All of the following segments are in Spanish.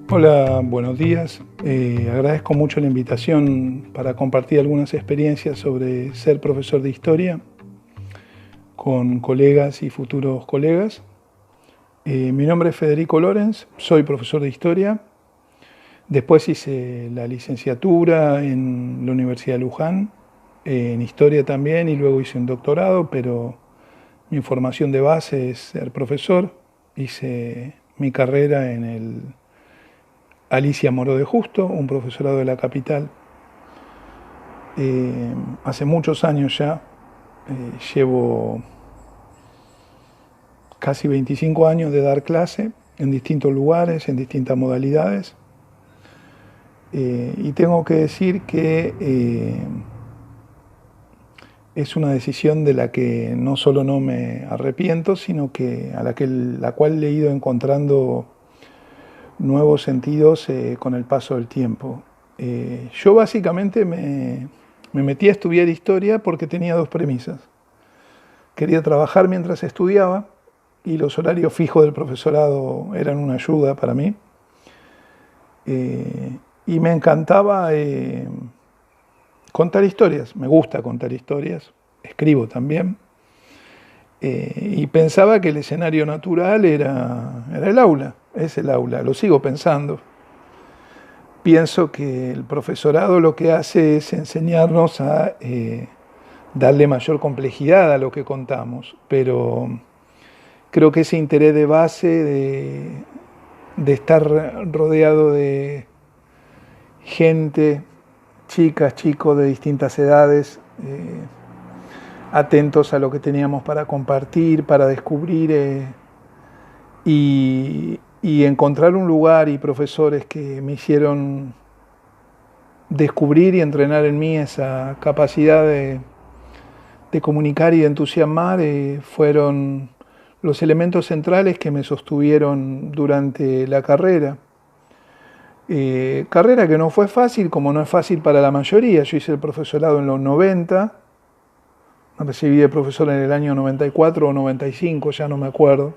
Hola, buenos días. Agradezco mucho la invitación para compartir algunas experiencias sobre ser profesor de historia con colegas y futuros colegas. Mi nombre es Federico Lorenz, soy profesor de historia. Después hice la licenciatura en la Universidad de Luján, en historia también, y luego hice un doctorado, pero mi formación de base es ser profesor. Hice mi carrera en el Alicia Moró de Justo, un profesorado de la capital. Hace muchos años ya, llevo casi 25 años de dar clase en distintos lugares, en distintas modalidades. Y tengo que decir que es una decisión de la que no solo no me arrepiento, sino que la cual he ido encontrando nuevos sentidos con el paso del tiempo. Yo básicamente me metí a estudiar historia porque tenía dos premisas. Quería trabajar mientras estudiaba y los horarios fijos del profesorado eran una ayuda para mí. Y me encantaba contar historias, me gusta contar historias, escribo también. Y pensaba que el escenario natural era el aula, es el aula, lo sigo pensando. Pienso que el profesorado lo que hace es enseñarnos a darle mayor complejidad a lo que contamos, pero creo que ese interés de base de estar rodeado de gente, chicas, chicos de distintas edades, atentos a lo que teníamos para compartir, para descubrir y encontrar un lugar y profesores que me hicieron descubrir y entrenar en mí esa capacidad de comunicar y de entusiasmar, fueron los elementos centrales que me sostuvieron durante la carrera. Carrera que no fue fácil, como no es fácil para la mayoría. Yo hice el profesorado en los 90, me recibí de profesor en el año 94 o 95, ya no me acuerdo.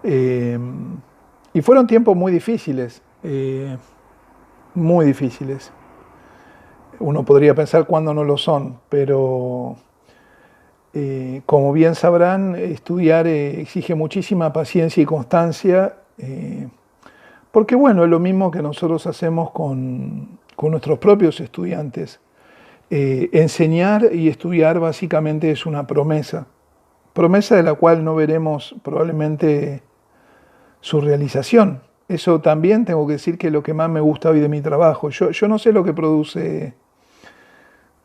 Y fueron tiempos muy difíciles, muy difíciles. Uno podría pensar cuándo no lo son, pero como bien sabrán, estudiar exige muchísima paciencia y constancia, porque bueno, es lo mismo que nosotros hacemos con nuestros propios estudiantes. Enseñar y estudiar básicamente es una promesa, promesa de la cual no veremos probablemente su realización. Eso también tengo que decir que es lo que más me gusta hoy de mi trabajo. Yo no sé lo que produce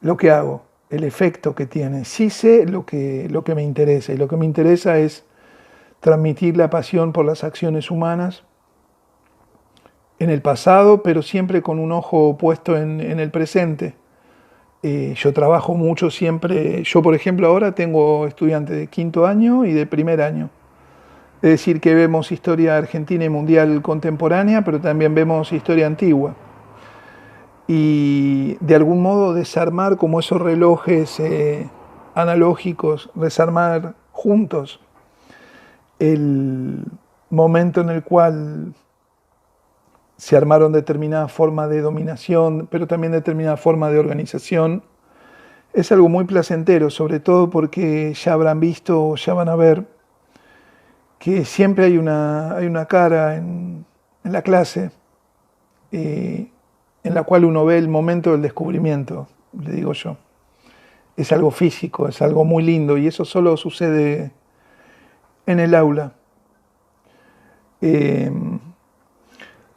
lo que hago, el efecto que tiene. Sí sé lo que me interesa, y lo que me interesa es transmitir la pasión por las acciones humanas en el pasado, pero siempre con un ojo puesto en el presente. Yo trabajo mucho siempre, yo por ejemplo ahora tengo estudiantes de quinto año y de primer año. Es decir, que vemos historia argentina y mundial contemporánea, pero también vemos historia antigua. Y de algún modo desarmar como esos relojes analógicos, desarmar juntos el momento en el cual se armaron determinadas formas de dominación, pero también determinadas formas de organización, es algo muy placentero, sobre todo porque ya habrán visto, ya van a ver que siempre hay una cara en la clase en la cual uno ve el momento del descubrimiento, le digo yo. Es algo físico, es algo muy lindo y eso solo sucede en el aula. Eh,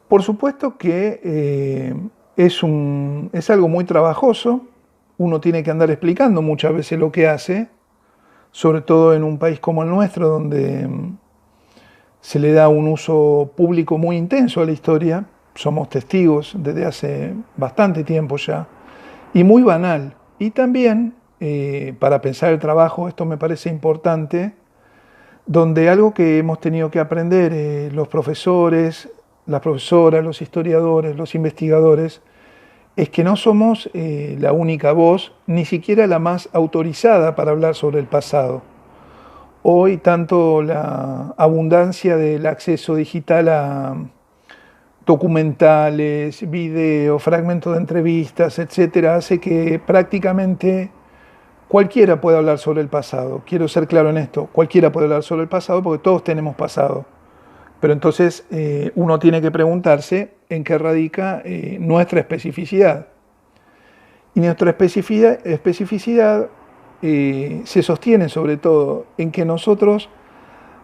por supuesto que es algo muy trabajoso, uno tiene que andar explicando muchas veces lo que hace, sobre todo en un país como el nuestro, donde se le da un uso público muy intenso a la historia, somos testigos desde hace bastante tiempo ya, y muy banal. Y también, para pensar el trabajo, esto me parece importante, donde algo que hemos tenido que aprender los profesores, las profesoras, los historiadores, los investigadores, es que no somos la única voz, ni siquiera la más autorizada para hablar sobre el pasado. Hoy tanto la abundancia del acceso digital documentales, videos, fragmentos de entrevistas, etcétera, hace que prácticamente cualquiera pueda hablar sobre el pasado. Quiero ser claro en esto, cualquiera puede hablar sobre el pasado porque todos tenemos pasado. Pero entonces uno tiene que preguntarse en qué radica nuestra especificidad. Y nuestra especificidad se sostiene sobre todo en que nosotros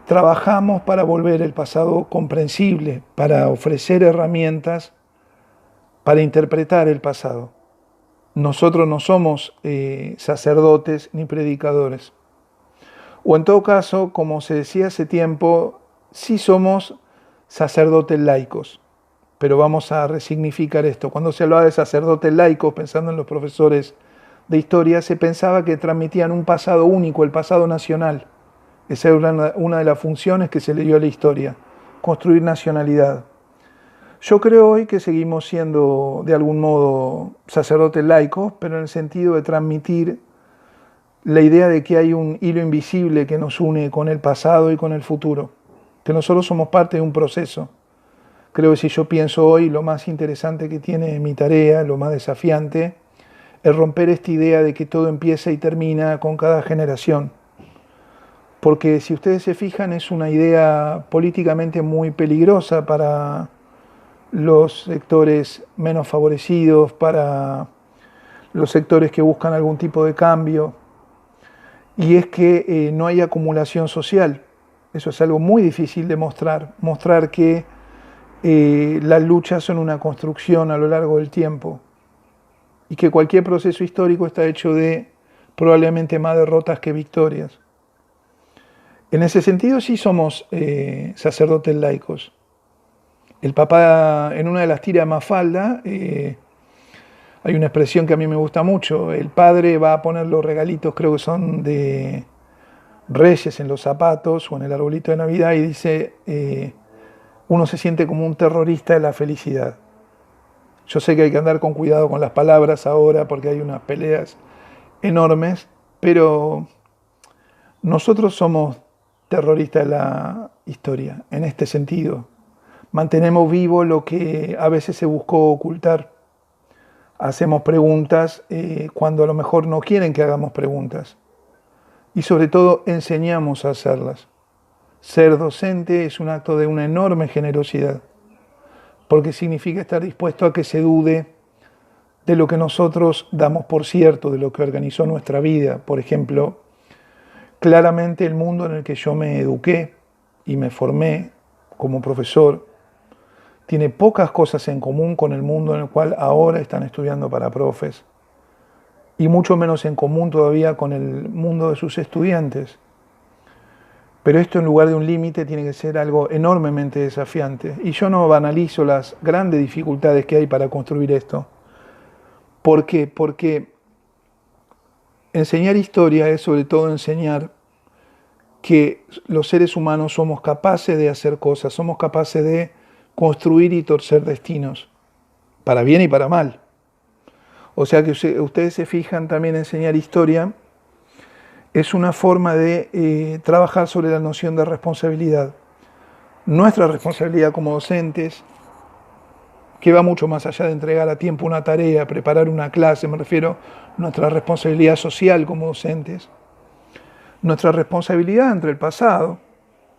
trabajamos para volver el pasado comprensible, para ofrecer herramientas para interpretar el pasado. Nosotros no somos sacerdotes ni predicadores. O en todo caso, como se decía hace tiempo, sí somos sacerdotes laicos. Pero vamos a resignificar esto. Cuando se hablaba de sacerdotes laicos, pensando en los profesores de historia, se pensaba que transmitían un pasado único, el pasado nacional. Esa era una de las funciones que se le dio a la historia, construir nacionalidad. Yo creo hoy que seguimos siendo de algún modo sacerdotes laicos, pero en el sentido de transmitir la idea de que hay un hilo invisible que nos une con el pasado y con el futuro, que nosotros somos parte de un proceso. Creo que si yo pienso hoy, lo más interesante que tiene mi tarea, lo más desafiante, es romper esta idea de que todo empieza y termina con cada generación. Porque si ustedes se fijan, es una idea políticamente muy peligrosa para los sectores menos favorecidos, para los sectores que buscan algún tipo de cambio, y es que no hay acumulación social. Eso es algo muy difícil de mostrar que las luchas son una construcción a lo largo del tiempo y que cualquier proceso histórico está hecho de probablemente más derrotas que victorias. En ese sentido sí somos sacerdotes laicos. El Papa, en una de las tiras de Mafalda, hay una expresión que a mí me gusta mucho. El padre va a poner los regalitos, creo que son de Reyes, en los zapatos o en el arbolito de Navidad, y dice, uno se siente como un terrorista de la felicidad. Yo sé que hay que andar con cuidado con las palabras ahora porque hay unas peleas enormes, pero nosotros somos terroristas de la historia, en este sentido. Mantenemos vivo lo que a veces se buscó ocultar. Hacemos preguntas cuando a lo mejor no quieren que hagamos preguntas. Y sobre todo enseñamos a hacerlas. Ser docente es un acto de una enorme generosidad, porque significa estar dispuesto a que se dude de lo que nosotros damos por cierto, de lo que organizó nuestra vida. Por ejemplo, claramente el mundo en el que yo me eduqué y me formé como profesor tiene pocas cosas en común con el mundo en el cual ahora están estudiando para profes, y mucho menos en común todavía con el mundo de sus estudiantes. Pero esto, en lugar de un límite, tiene que ser algo enormemente desafiante. Y yo no banalizo las grandes dificultades que hay para construir esto. ¿Por qué? Porque enseñar historia es sobre todo enseñar que los seres humanos somos capaces de hacer cosas, somos capaces de construir y torcer destinos, para bien y para mal. O sea que ustedes se fijan, también enseñar historia es una forma de trabajar sobre la noción de responsabilidad. Nuestra responsabilidad como docentes, que va mucho más allá de entregar a tiempo una tarea, preparar una clase, me refiero a nuestra responsabilidad social como docentes, nuestra responsabilidad entre el pasado.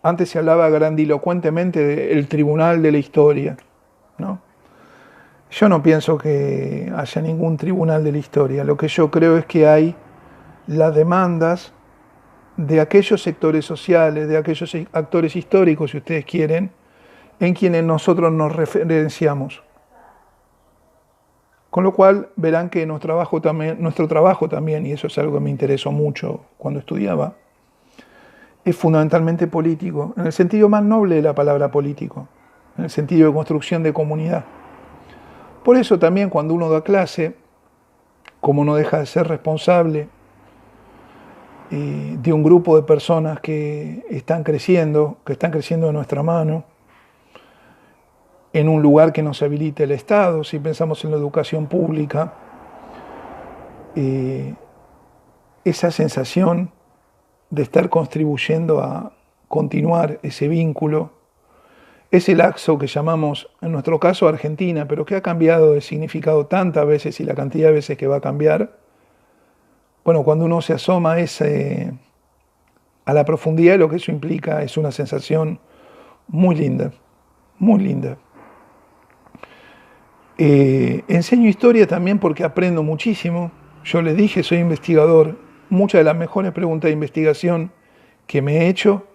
Antes se hablaba grandilocuentemente del tribunal de la historia, ¿no? Yo no pienso que haya ningún tribunal de la historia. Lo que yo creo es que hay las demandas de aquellos sectores sociales, de aquellos actores históricos, si ustedes quieren, en quienes nosotros nos referenciamos. Con lo cual verán que nuestro trabajo también, y eso es algo que me interesó mucho cuando estudiaba, es fundamentalmente político, en el sentido más noble de la palabra político, en el sentido de construcción de comunidad. Por eso también cuando uno da clase, como no deja de ser responsable de un grupo de personas que están creciendo de nuestra mano, en un lugar que nos habilite el Estado, si pensamos en la educación pública, esa sensación de estar contribuyendo a continuar ese vínculo, ese laxo que llamamos, en nuestro caso, Argentina, pero que ha cambiado de significado tantas veces y la cantidad de veces que va a cambiar, bueno, cuando uno se asoma a la profundidad de lo que eso implica, es una sensación muy linda, muy linda. Enseño historia también porque aprendo muchísimo. Yo les dije, soy investigador. Muchas de las mejores preguntas de investigación que me he hecho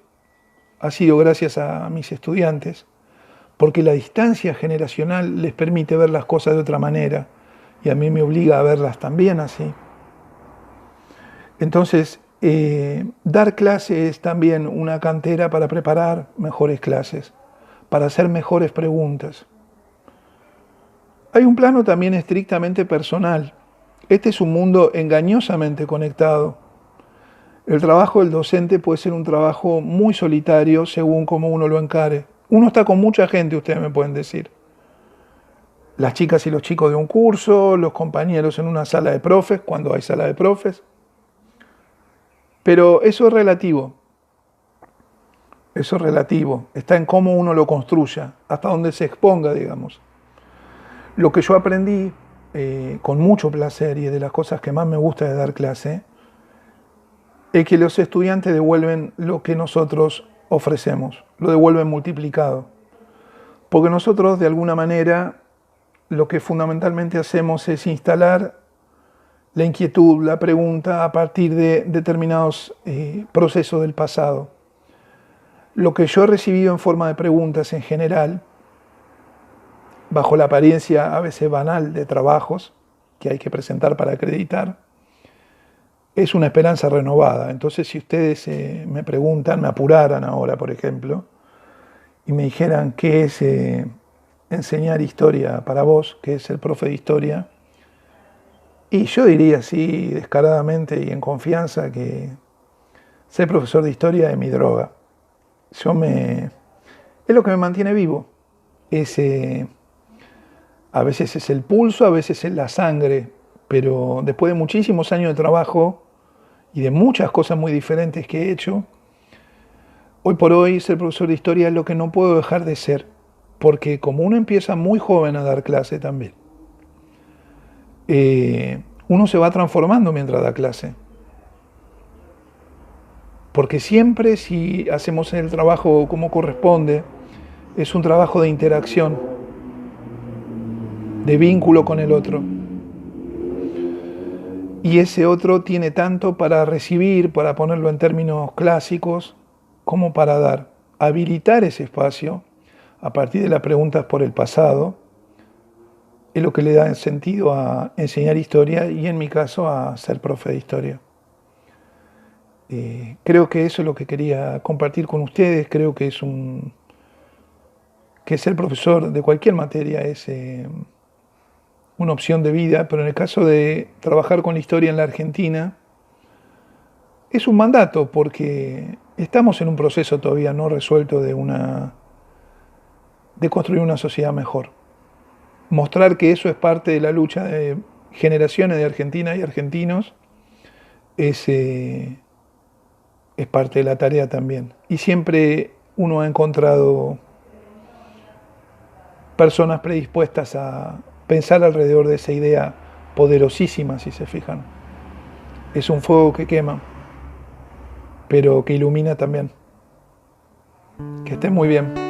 ha sido gracias a mis estudiantes, porque la distancia generacional les permite ver las cosas de otra manera y a mí me obliga a verlas también así. Entonces, dar clase es también una cantera para preparar mejores clases, para hacer mejores preguntas. Hay un plano también estrictamente personal. Este es un mundo engañosamente conectado. El trabajo del docente puede ser un trabajo muy solitario según cómo uno lo encare. Uno está con mucha gente, ustedes me pueden decir. Las chicas y los chicos de un curso, los compañeros en una sala de profes, cuando hay sala de profes. Pero eso es relativo. Eso es relativo. Está en cómo uno lo construya, hasta donde se exponga, digamos. Lo que yo aprendí con mucho placer y de las cosas que más me gusta de dar clase, es que los estudiantes devuelven lo que nosotros ofrecemos, lo devuelven multiplicado. Porque nosotros, de alguna manera, lo que fundamentalmente hacemos es instalar la inquietud, la pregunta a partir de determinados procesos del pasado. Lo que yo he recibido en forma de preguntas en general, bajo la apariencia a veces banal de trabajos que hay que presentar para acreditar, es una esperanza renovada. Entonces, si ustedes me preguntan, me apuraran ahora, por ejemplo, y me dijeran qué es enseñar historia para vos, qué es el profe de historia, y yo diría así, descaradamente y en confianza, que ser profesor de historia es mi droga. Es lo que me mantiene vivo. A veces es el pulso, a veces es la sangre, pero después de muchísimos años de trabajo y de muchas cosas muy diferentes que he hecho, hoy por hoy ser profesor de historia es lo que no puedo dejar de ser, porque como uno empieza muy joven a dar clase también, uno se va transformando mientras da clase. Porque siempre si hacemos el trabajo como corresponde, es un trabajo de interacción, de vínculo con el otro. Y ese otro tiene tanto para recibir, para ponerlo en términos clásicos, como para dar. Habilitar ese espacio a partir de las preguntas por el pasado es lo que le da sentido a enseñar historia y en mi caso a ser profe de historia. Creo que eso es lo que quería compartir con ustedes. Creo que que ser profesor de cualquier materia es una opción de vida, pero en el caso de trabajar con la historia en la Argentina, es un mandato porque estamos en un proceso todavía no resuelto de construir una sociedad mejor. Mostrar que eso es parte de la lucha de generaciones de argentinas y argentinos es parte de la tarea también. Y siempre uno ha encontrado personas predispuestas a pensar alrededor de esa idea poderosísima, si se fijan. Es un fuego que quema, pero que ilumina también. Que estén muy bien.